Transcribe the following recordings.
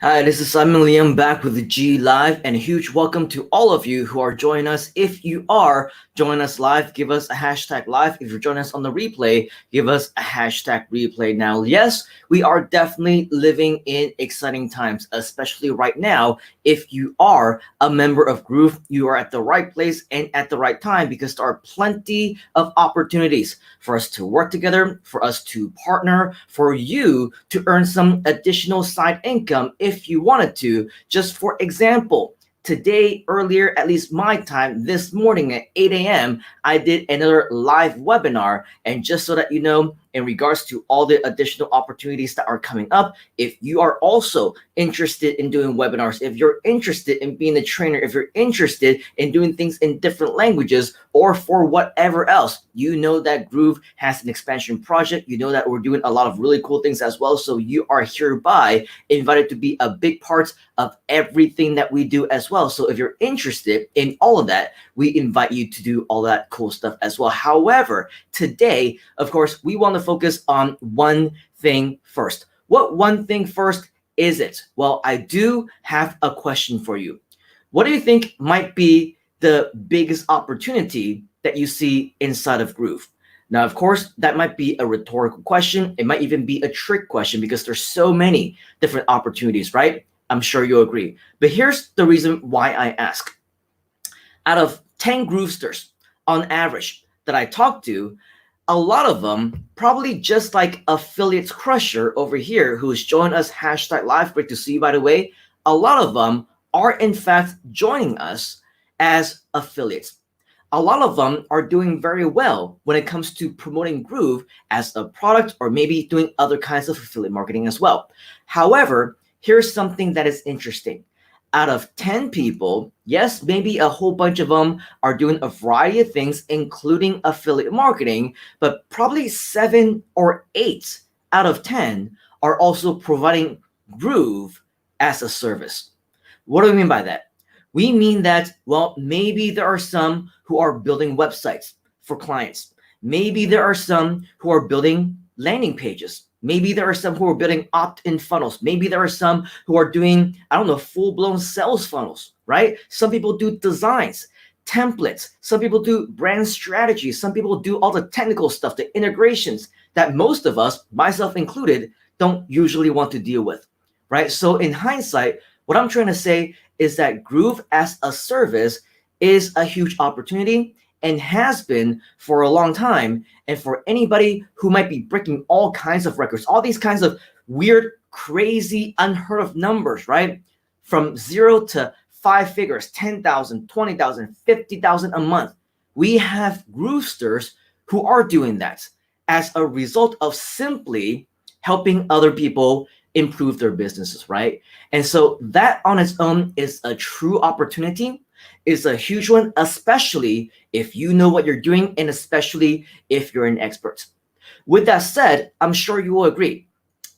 Hi, this is Simon Leung back with the G Live, and a huge welcome to all of you who are joining us. If you are joining us live, give us a hashtag live. If you're joining us on the replay, give us a hashtag replay. Now, yes, we are definitely living in exciting times, especially right now. If you are a member of Groove, you are at the right place and at the right time because there are plenty of opportunities for us to work together, for us to partner, for you to earn some additional side income if you wanted to. Just for example, today, earlier, at least my time, this morning at 8 a.m., I did another live webinar. And just so that you know, in regards to all the additional opportunities that are coming up, if you are also interested in doing webinars, if you're interested in being a trainer, if you're interested in doing things in different languages, or for whatever else, you know that Groove has an expansion project. You know that we're doing a lot of really cool things as well. So you are hereby invited to be a big part of everything that we do as well. So if you're interested in all of that, we invite you to do all that cool stuff as well. However, today, of course, we want to focus on one thing first. What one thing first is it? Well, I do have a question for you. What do you think might be the biggest opportunity that you see inside of Groove? Now, of course, that might be a rhetorical question. It might even be a trick question because there's so many different opportunities, right? I'm sure you'll agree. But here's the reason why I ask. Out of 10 Groovesters on average that I talk to, a lot of them, probably just like Affiliates Crusher over here, who's joined us hashtag live, great to see you by the way, a lot of them are in fact joining us as affiliates. A lot of them are doing very well when it comes to promoting Groove as a product or maybe doing other kinds of affiliate marketing as well. However, here's something that is interesting. Out of 10 people, yes, maybe a whole bunch of them are doing a variety of things, including affiliate marketing, but probably 7 or 8 out of 10 are also providing Groove as a service. What do we mean by that? We mean that, well, maybe there are some who are building websites for clients. Maybe there are some who are building landing pages. Maybe there are some who are building opt-in funnels. Maybe there are some who are doing, I don't know, full-blown sales funnels, right? Some people do designs, templates. Some people do brand strategies. Some people do all the technical stuff, the integrations that most of us, myself included, don't usually want to deal with, right? So in hindsight, what I'm trying to say is that Groove as a service is a huge opportunity and has been for a long time. And for anybody who might be breaking all kinds of records, all these kinds of weird, crazy, unheard of numbers, right? From 0 to 5 figures, 10,000, 20,000, 50,000 a month. We have Groovesters who are doing that as a result of simply helping other people improve their businesses, right? And so that on its own is a true opportunity, is a huge one, especially if you know what you're doing and especially if you're an expert. With that said, I'm sure you will agree,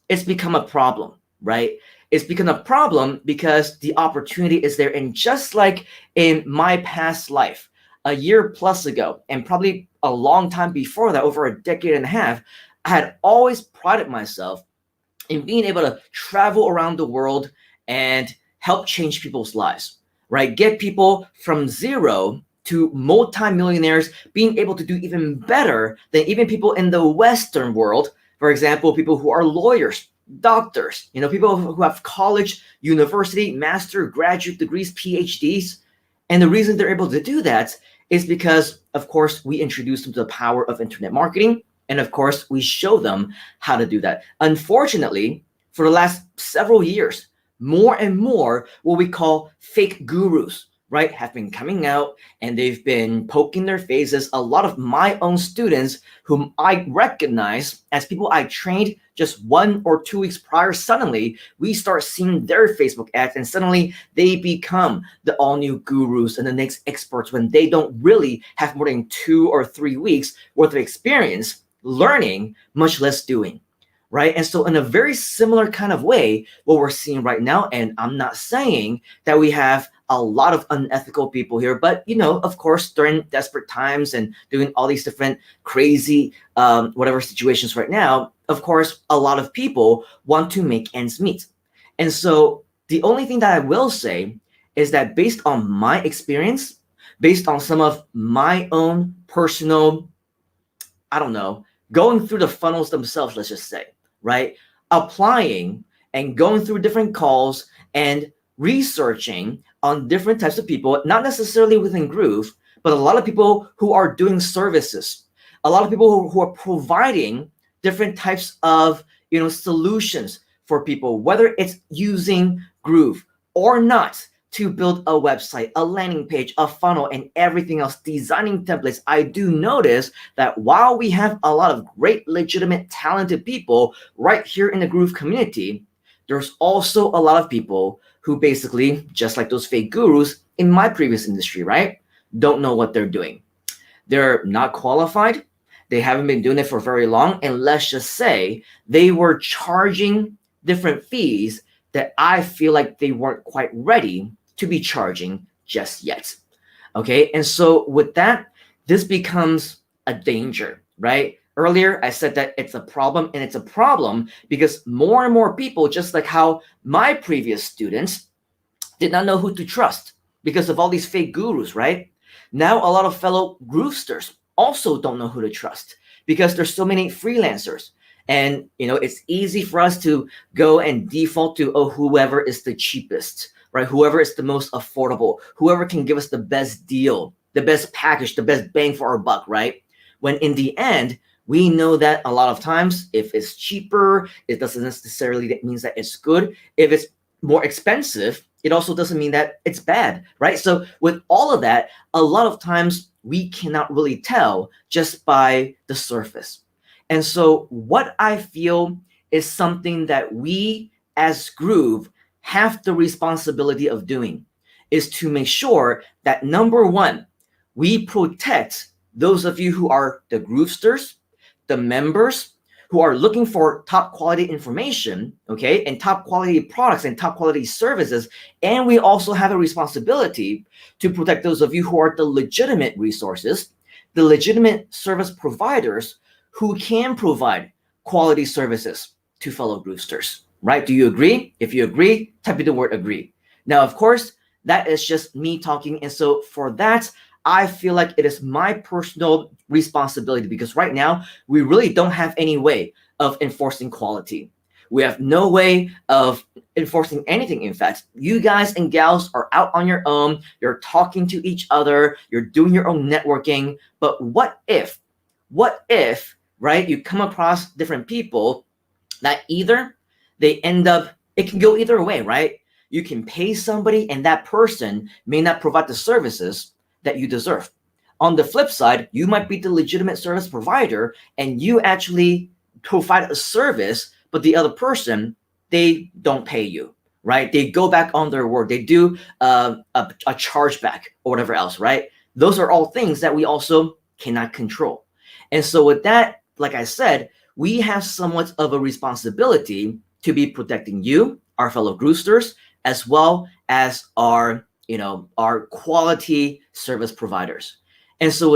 it's become a problem, right? It's become a problem because the opportunity is there. And just like in my past life, a year plus ago, and probably a long time before that, over a decade and a half, I had always prided myself in being able to travel around the world and help change people's lives, right? Get people from zero to multimillionaires, being able to do even better than even people in the Western world. For example, people who are lawyers, doctors, people who have college, university, master, graduate degrees, PhDs. And the reason they're able to do that is because, of course, we introduce them to the power of internet marketing. And of course, we show them how to do that. Unfortunately, for the last several years, more and more what we call fake gurus, right, have been coming out and they've been poking their faces. A lot of my own students whom I recognize as people I trained just 1 or 2 weeks prior, suddenly we start seeing their Facebook ads and suddenly they become the all new gurus and the next experts when they don't really have more than 2 or 3 weeks worth of experience learning, much less doing, right? And so in a very similar kind of way, what we're seeing right now, and I'm not saying that we have a lot of unethical people here, but of course, during desperate times and doing all these different crazy whatever situations right now, of course, a lot of people want to make ends meet. And so The only thing that I will say is that based on my experience, based on some of my own personal, I don't know, going through the funnels themselves, let's just say, right? Applying and going through different calls and researching on different types of people, not necessarily within Groove, but a lot of people who are doing services, a lot of people who are providing different types of, solutions for people, whether it's using Groove or not, to build a website, a landing page, a funnel, and everything else, designing templates. I do notice that while we have a lot of great, legitimate, talented people right here in the Groove community, there's also a lot of people who basically, just like those fake gurus in my previous industry, right, don't know what they're doing. They're not qualified. They haven't been doing it for very long. And let's just say they were charging different fees that I feel like they weren't quite ready to be charging just yet. Okay, and so with that, this becomes a danger, right? Earlier, I said that it's a problem, and it's a problem because more and more people, just like how my previous students did not know who to trust because of all these fake gurus, right? Now, a lot of fellow Groovesters also don't know who to trust because there's so many freelancers. And, it's easy for us to go and default to, whoever is the cheapest, right? Whoever is the most affordable, whoever can give us the best deal, the best package, the best bang for our buck, right? When in the end, we know that a lot of times, if it's cheaper, it doesn't necessarily that means that it's good. If it's more expensive, it also doesn't mean that it's bad, right? So with all of that, a lot of times we cannot really tell just by the surface. And so what I feel is something that we as Groove have the responsibility of doing is to make sure that, number one, we protect those of you who are the Groovesters, the members who are looking for top quality information, okay, and top quality products and top quality services. And we also have a responsibility to protect those of you who are the legitimate resources, the legitimate service providers who can provide quality services to fellow Groovesters. Right? Do you agree? If you agree, type in the word agree. Now, of course, that is just me talking. And so for that, I feel like it is my personal responsibility because right now, we really don't have any way of enforcing quality. We have no way of enforcing anything. In fact, you guys and gals are out on your own. You're talking to each other. You're doing your own networking. But what if, right, you come across different people that either they end up, it can go either way, right? You can pay somebody and that person may not provide the services that you deserve. On the flip side, you might be the legitimate service provider and you actually provide a service, but the other person, they don't pay you, right? They go back on their word. They do a chargeback or whatever else, right? Those are all things that we also cannot control. And so with that, like I said, we have somewhat of a responsibility to be protecting you, our fellow Groovesters, as well as our quality service providers. And so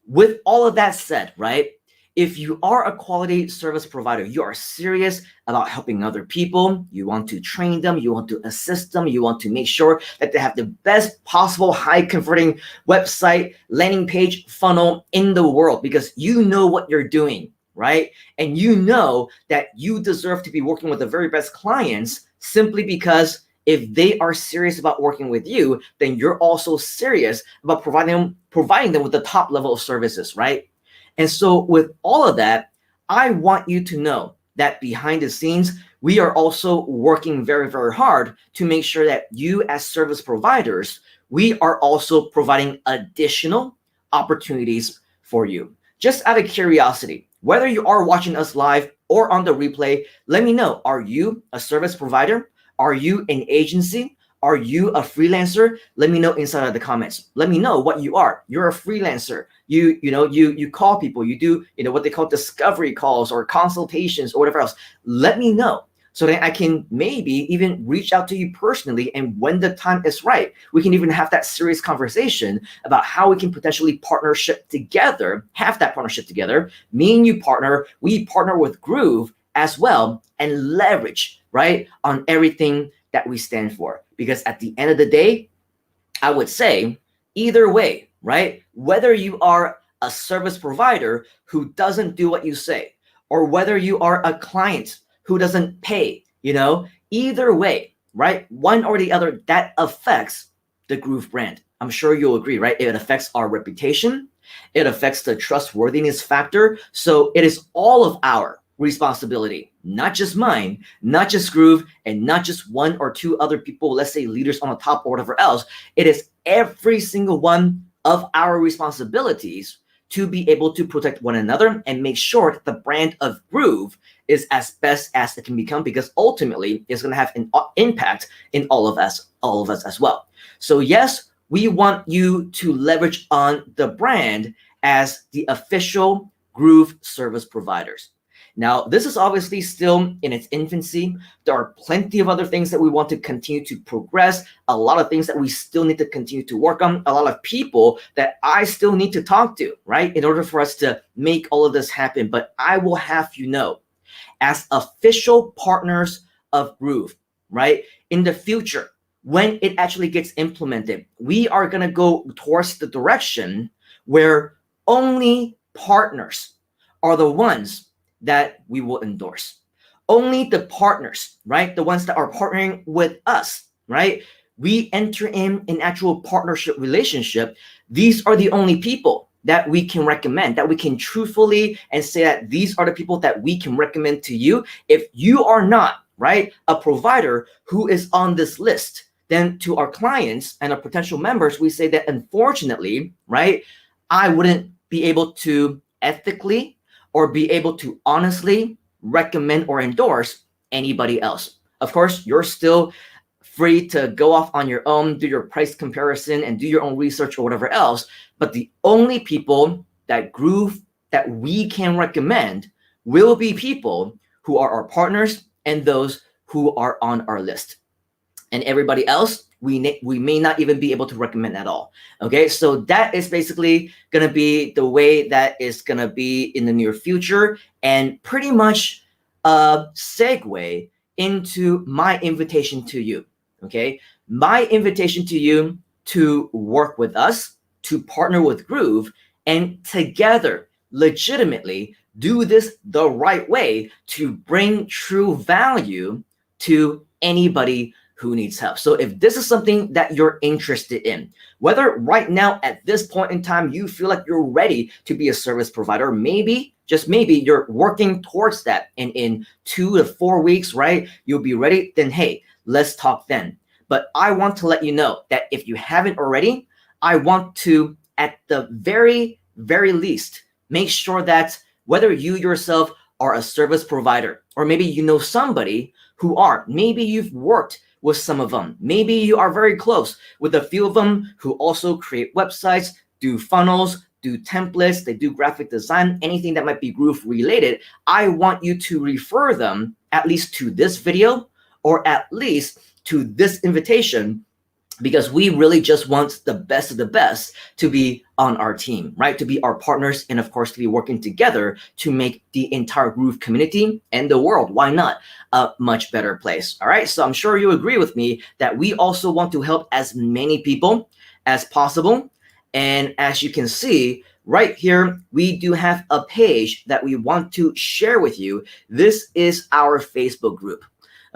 with all of that said, right, if you are a quality service provider, you are serious about helping other people, you want to train them, you want to assist them, you want to make sure that they have the best possible high converting website, landing page, funnel in the world because you know what you're doing, right? And you know that you deserve to be working with the very best clients simply because if they are serious about working with you, then you're also serious about providing them with the top level of services, right? And so with all of that, I want you to know that behind the scenes, we are also working very, very hard to make sure that you as service providers, we are also providing additional opportunities for you. Just out of curiosity, whether you are watching us live or on the replay, let me know, are you a service provider? Are you an agency? Are you a freelancer? Let me know inside of the comments. Let me know what you are. You're a freelancer. You call people. You do what they call discovery calls or consultations or whatever else. Let me know so that I can maybe even reach out to you personally. And when the time is right, we can even have that serious conversation about how we can potentially have that partnership together. Me and you partner. We partner with Groove as well and leverage, right, on everything that we stand for. Because at the end of the day, I would say either way, right? Whether you are a service provider who doesn't do what you say, or whether you are a client who doesn't pay, either way, right? One or the other, that affects the Groove brand. I'm sure you'll agree, right? It affects our reputation. It affects the trustworthiness factor. So it is all of our responsibility, not just mine, not just Groove, and not just one or two other people, let's say leaders on the top or whatever else. It is every single one of our responsibilities to be able to protect one another and make sure that the brand of Groove is as best as it can become, because ultimately it's going to have an impact in all of us as well. So yes, we want you to leverage on the brand as the official Groove service providers. Now, this is obviously still in its infancy. There are plenty of other things that we want to continue to progress, a lot of things that we still need to continue to work on, a lot of people that I still need to talk to, right, in order for us to make all of this happen. But I will have you know, as official partners of Groove, right, in the future, when it actually gets implemented, we are going to go towards the direction where only partners are the ones that we will endorse. Only the partners, right? The ones that are partnering with us, right? We enter in an actual partnership relationship. These are the only people that we can recommend, that we can truthfully and say that these are the people that we can recommend to you. If you are not, right, a provider who is on this list, then to our clients and our potential members, we say that unfortunately, right, I wouldn't be able to ethically or be able to honestly recommend or endorse anybody else. Of course, you're still free to go off on your own, do your price comparison and do your own research or whatever else. But the only people that Groove that we can recommend will be people who are our partners and those who are on our list. And everybody else, we may not even be able to recommend at all. Okay, so that is basically going to be the way that is going to be in the near future, and pretty much a segue into my invitation to you. Okay, my invitation to you to work with us, to partner with Groove, and together legitimately do this the right way to bring true value to anybody who needs help. So if this is something that you're interested in, whether right now at this point in time you feel like you're ready to be a service provider, maybe, just maybe, you're working towards that, and in 2 to 4 weeks, right, you'll be ready, then hey, let's talk then. But I want to let you know that if you haven't already, I want to, at the very, very least, make sure that whether you yourself are a service provider, or maybe you know somebody who are, maybe you've worked with some of them, maybe you are very close with a few of them who also create websites, do funnels, do templates, they do graphic design, anything that might be Groove related. I want you to refer them at least to this video, or at least to this invitation, because we really just want the best of the best to be on our team, right? To be our partners, and of course, to be working together to make the entire Groove community and the world, why not, a much better place. All right, so I'm sure you agree with me that we also want to help as many people as possible. And as you can see right here, we do have a page that we want to share with you. This is our Facebook group.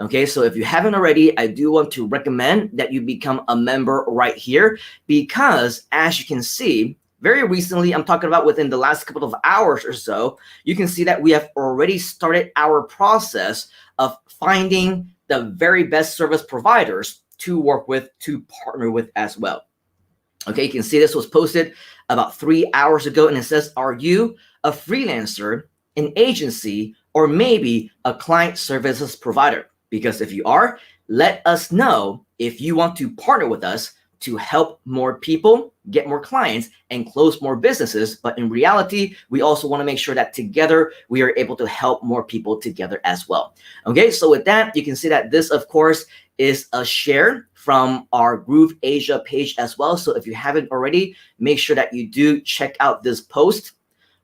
Okay, so if you haven't already, I do want to recommend that you become a member right here, because as you can see, very recently, I'm talking about within the last couple of hours or so, you can see that we have already started our process of finding the very best service providers to work with, to partner with as well. Okay, you can see this was posted about 3 hours ago, and it says, are you a freelancer, an agency, or maybe a client services provider? Because if you are, let us know if you want to partner with us to help more people, get more clients, and close more businesses. But in reality, we also want to make sure that together we are able to help more people together as well. Okay, so with that, you can see that this, of course, is a share from our GrooveAsia page as well. So if you haven't already, make sure that you do check out this post,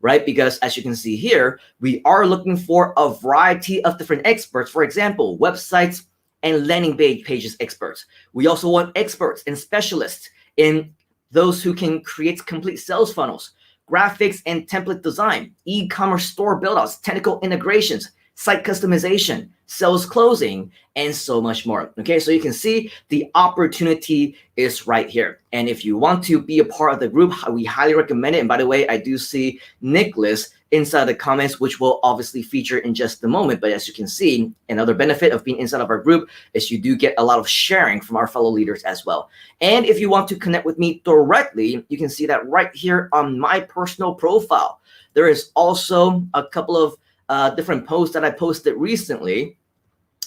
right? Because as you can see here, we are looking for a variety of different experts. For example, websites and landing pages experts. We also want experts and specialists in those who can create complete sales funnels, graphics and template design, e-commerce store buildouts, technical integrations, site customization, sales closing, and so much more. Okay, so you can see the opportunity is right here. And if you want to be a part of the group, we highly recommend it. And by the way, I do see Nicholas inside the comments, which will obviously feature in just a moment. But as you can see, another benefit of being inside of our group is you do get a lot of sharing from our fellow leaders as well. And if you want to connect with me directly, you can see that right here on my personal profile. There is also a couple of different posts that I posted recently,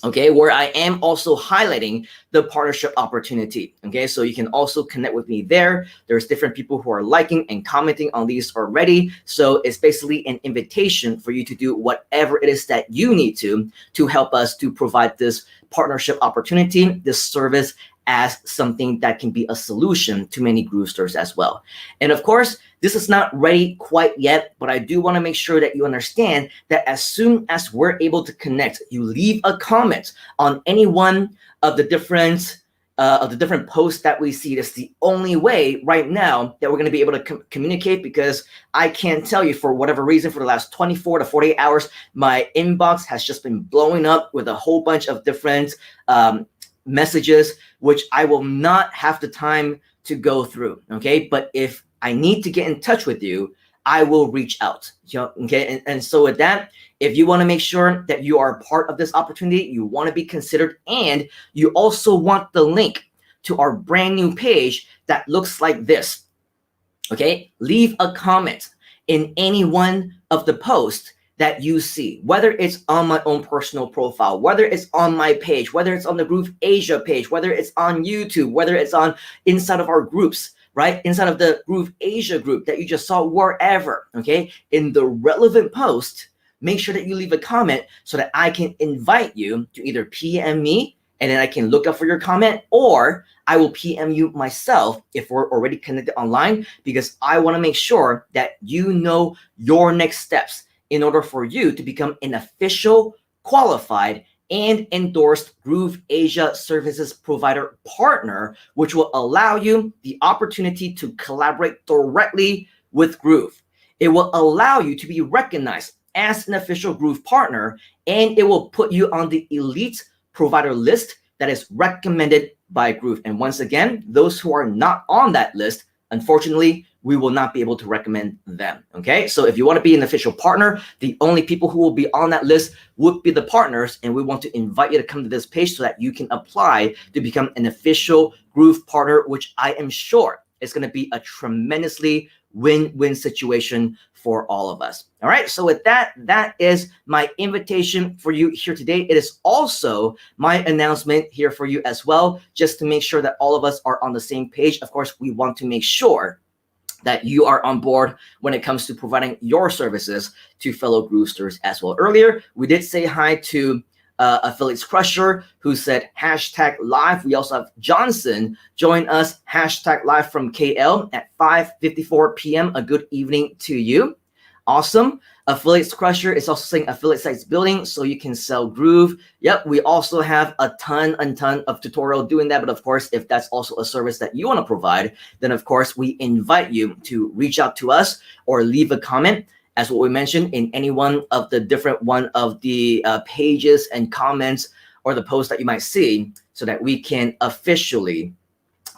okay, where I am also highlighting the partnership opportunity. Okay, so you can also connect with me there. There's different people who are liking and commenting on these already. So it's basically an invitation for you to do whatever it is that you need to help us to provide this partnership opportunity, this service, as something that can be a solution to many Groovesters as well. And of course, this is not ready quite yet, but I do want to make sure that you understand that as soon as we're able to connect, you leave a comment on any one of the different posts that we see. That's the only way right now that we're going to be able to communicate, because I can't tell you, for whatever reason, for the last 24 to 48 hours, my inbox has just been blowing up with a whole bunch of different messages, which I will not have the time to go through. Okay, but if I need to get in touch with you, I will reach out. Okay, and so with that, if you want to make sure that you are a part of this opportunity, you want to be considered, and you also want the link to our brand new page that looks like this, okay, leave a comment in any one of the posts that you see, whether it's on my own personal profile, whether it's on my page, whether it's on the GrooveAsia page, whether it's on YouTube, whether it's on inside of our groups, right? Inside of the GrooveAsia group that you just saw, wherever, okay? In the relevant post, make sure that you leave a comment so that I can invite you to either PM me, and then I can look up for your comment, or I will PM you myself if we're already connected online, because I want to make sure that you know your next steps in order for you to become an official, qualified, and endorsed GrooveAsia services provider partner, which will allow you the opportunity to collaborate directly with Groove. It will allow you to be recognized as an official Groove partner, and it will put you on the elite provider list that is recommended by Groove. And once again, those who are not on that list, unfortunately, we will not be able to recommend them. Okay, so if you want to be an official partner, the only people who will be on that list would be the partners, and we want to invite you to come to this page so that you can apply to become an official Groove partner, which I am sure is going to be a tremendously win-win situation for all of us. All right, so with that, that is my invitation for you here today. It is also my announcement here for you as well, just to make sure that all of us are on the same page. Of course, we want to make sure that you are on board when it comes to providing your services to fellow Groovesters as well. Earlier, we did say hi to Affiliates Crusher, who said #live. We also have Johnson join us #live from KL at 5:54 p.m. A good evening to you. Awesome. Affiliates Crusher is also saying affiliate sites building so you can sell Groove. Yep, we also have a ton of tutorial doing that. But of course, if that's also a service that you want to provide, then of course we invite you to reach out to us or leave a comment, as what we mentioned, in any one of the different pages and comments or the posts that you might see, so that we can officially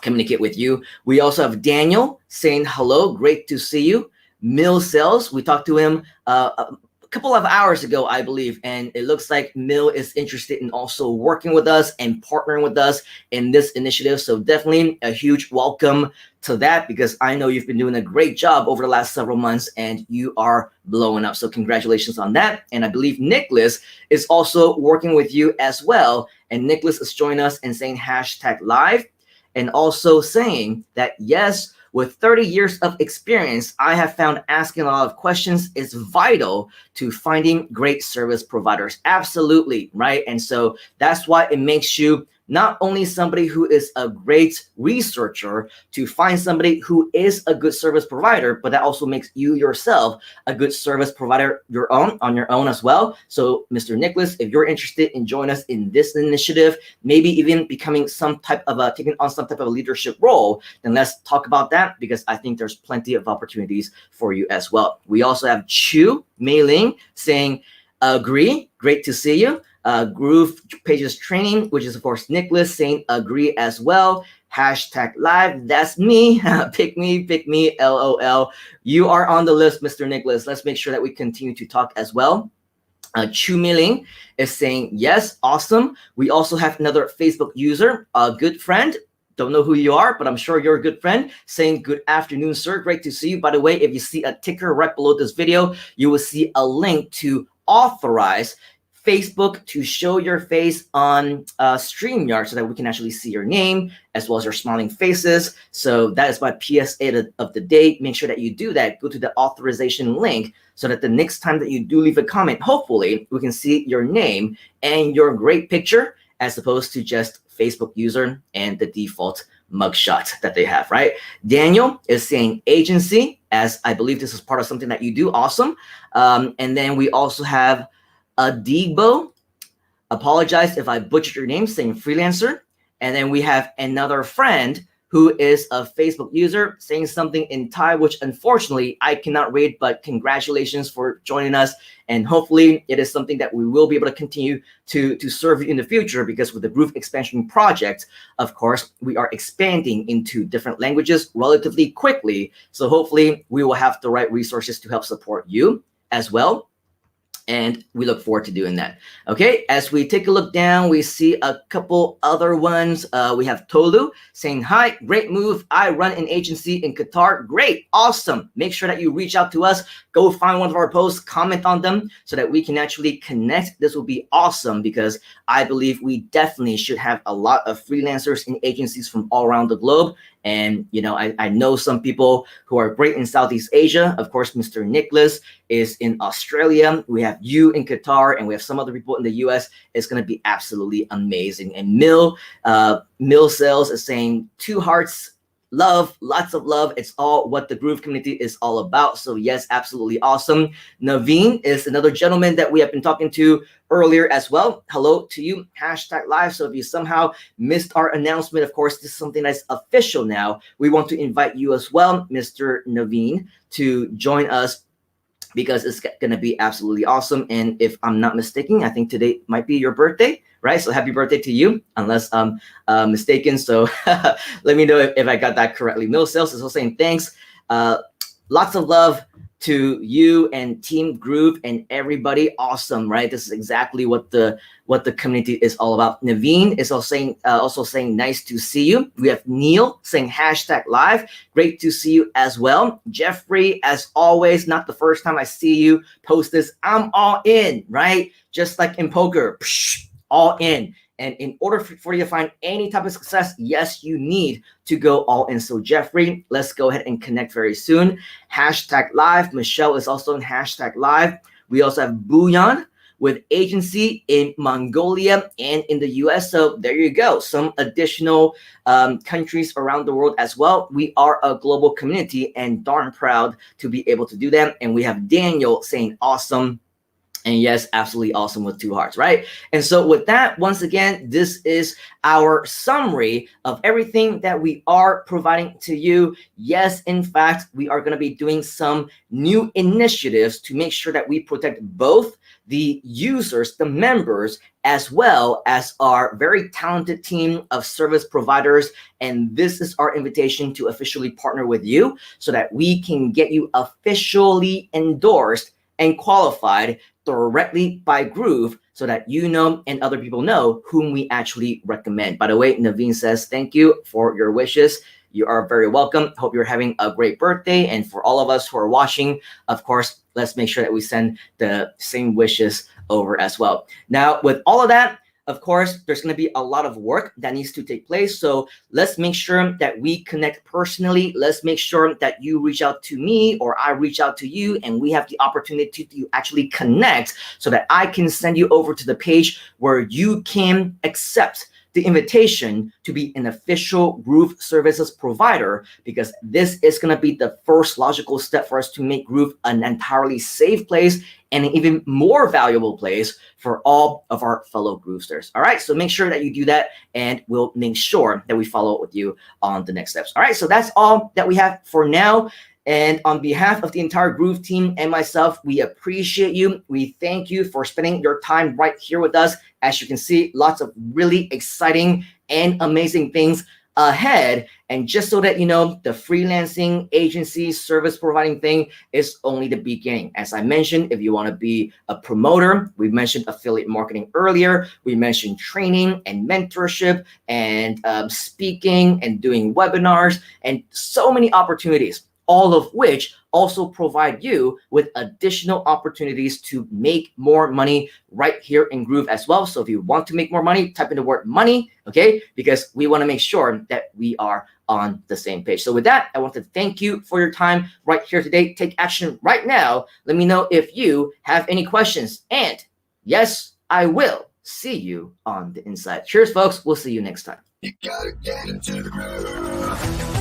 communicate with you. We also have Daniel saying hello, great to see you. Mill Sales, we talked to him a couple of hours ago, I believe, and it looks like Mill is interested in also working with us and partnering with us in this initiative. So definitely a huge welcome to that, because I know you've been doing a great job over the last several months and you are blowing up. So congratulations on that. And I believe Nicholas is also working with you as well. And Nicholas is joining us and saying #live, and also saying that, yes, with 30 years of experience, I have found asking a lot of questions is vital to finding great service providers. Absolutely, right? And so that's why it makes you not only somebody who is a great researcher to find somebody who is a good service provider, but that also makes you yourself a good service provider on your own as well. So Mr. Nicholas, if you're interested in joining us in this initiative, maybe even becoming taking on some type of a leadership role, then let's talk about that, because I think there's plenty of opportunities for you as well. We also have Chu Mei Ling saying, agree, great to see you. Groove Pages Training, which is of course Nicholas, saying agree as well. Hashtag live, that's me. Pick me, LOL. You are on the list, Mr. Nicholas. Let's make sure that we continue to talk as well. Chu Miling is saying, yes, awesome. We also have another Facebook user, a good friend. Don't know who you are, but I'm sure you're a good friend, saying, good afternoon, sir. Great to see you. By the way, if you see a ticker right below this video, you will see a link to authorize Facebook to show your face on StreamYard so that we can actually see your name as well as your smiling faces. So that is my PSA of the day. Make sure that you do that. Go to the authorization link so that the next time that you do leave a comment, hopefully we can see your name and your great picture as opposed to just Facebook user and the default mugshot that they have, right? Daniel is saying agency, as I believe this is part of something that you do. Awesome. And then we also have Adigbo, apologize if I butchered your name, saying freelancer. And then we have another friend who is a Facebook user saying something in Thai, which unfortunately I cannot read, but congratulations for joining us. And hopefully it is something that we will be able to continue to serve you in the future, because with the Groove Expansion Project, of course, we are expanding into different languages relatively quickly. So hopefully we will have the right resources to help support you as well. And we look forward to doing that. Okay, as we take a look down, we see a couple other ones. We have Tolu saying, hi, great move. I run an agency in Qatar. Great, awesome. Make sure that you reach out to us. Go find one of our posts, comment on them so that we can actually connect. This will be awesome, because I believe we definitely should have a lot of freelancers and agencies from all around the globe. And, you know, I know some people who are great in Southeast Asia. Of course, Mr. Nicholas is in Australia. We have you in Qatar, and we have some other people in the US. It's going to be absolutely amazing. And Mill Sales is saying 2 hearts. Love, lots of love. It's all what the Groove community is all about. So yes, absolutely awesome. Naveen is another gentleman that we have been talking to earlier as well. Hello to you, hashtag live. So if you somehow missed our announcement, of course, this is something that's official now. We want to invite you as well, Mr. Naveen, to join us, because it's going to be absolutely awesome. And if I'm not mistaken, I think today might be your birthday, right? So happy birthday to you, unless I'm mistaken. So let me know if I got that correctly. Mill Sales is also saying thanks. Lots of love to you and Team Groove and everybody. Awesome, right? This is exactly what the community is all about. Naveen is also saying nice to see you. We have Neil saying hashtag live. Great to see you as well. Jeffrey, as always, not the first time I see you post this. I'm all in, right? Just like in poker, all in. And in order for you to find any type of success, yes, you need to go all in. So Jeffrey, let's go ahead and connect very soon. Hashtag live. Michelle is also in hashtag live. We also have Booyan with agency in Mongolia and in the US. So there you go. Some additional countries around the world as well. We are a global community and darn proud to be able to do that. And we have Daniel saying awesome. And yes, absolutely awesome with 2 hearts, right? And so with that, once again, this is our summary of everything that we are providing to you. Yes, in fact, we are going to be doing some new initiatives to make sure that we protect both the users, the members, as well as our very talented team of service providers. And this is our invitation to officially partner with you so that we can get you officially endorsed and qualified directly by Groove, so that you know and other people know whom we actually recommend. By the way, Naveen says thank you for your wishes. You are very welcome. Hope you're having a great birthday. And for all of us who are watching, of course, let's make sure that we send the same wishes over as well. Now, with all of that, of course, there's going to be a lot of work that needs to take place. So let's make sure that we connect personally. Let's make sure that you reach out to me or I reach out to you, and we have the opportunity to actually connect so that I can send you over to the page where you can accept the invitation to be an official Groove services provider, because this is going to be the first logical step for us to make Groove an entirely safe place and an even more valuable place for all of our fellow Groovesters. All right, so make sure that you do that, and we'll make sure that we follow up with you on the next steps. All right, so that's all that we have for now. And on behalf of the entire Groove team and myself, we appreciate you. We thank you for spending your time right here with us. As you can see, lots of really exciting and amazing things ahead. And just so that you know, the freelancing agency service providing thing is only the beginning. As I mentioned, if you want to be a promoter, we mentioned affiliate marketing earlier. We mentioned training and mentorship and speaking and doing webinars and so many opportunities, all of which also provide you with additional opportunities to make more money right here in Groove as well. So if you want to make more money, type in the word money, okay? Because we want to make sure that we are on the same page. So with that, I want to thank you for your time right here today. Take action right now. Let me know if you have any questions. And yes, I will see you on the inside. Cheers, folks. We'll see you next time. You gotta get into the groove.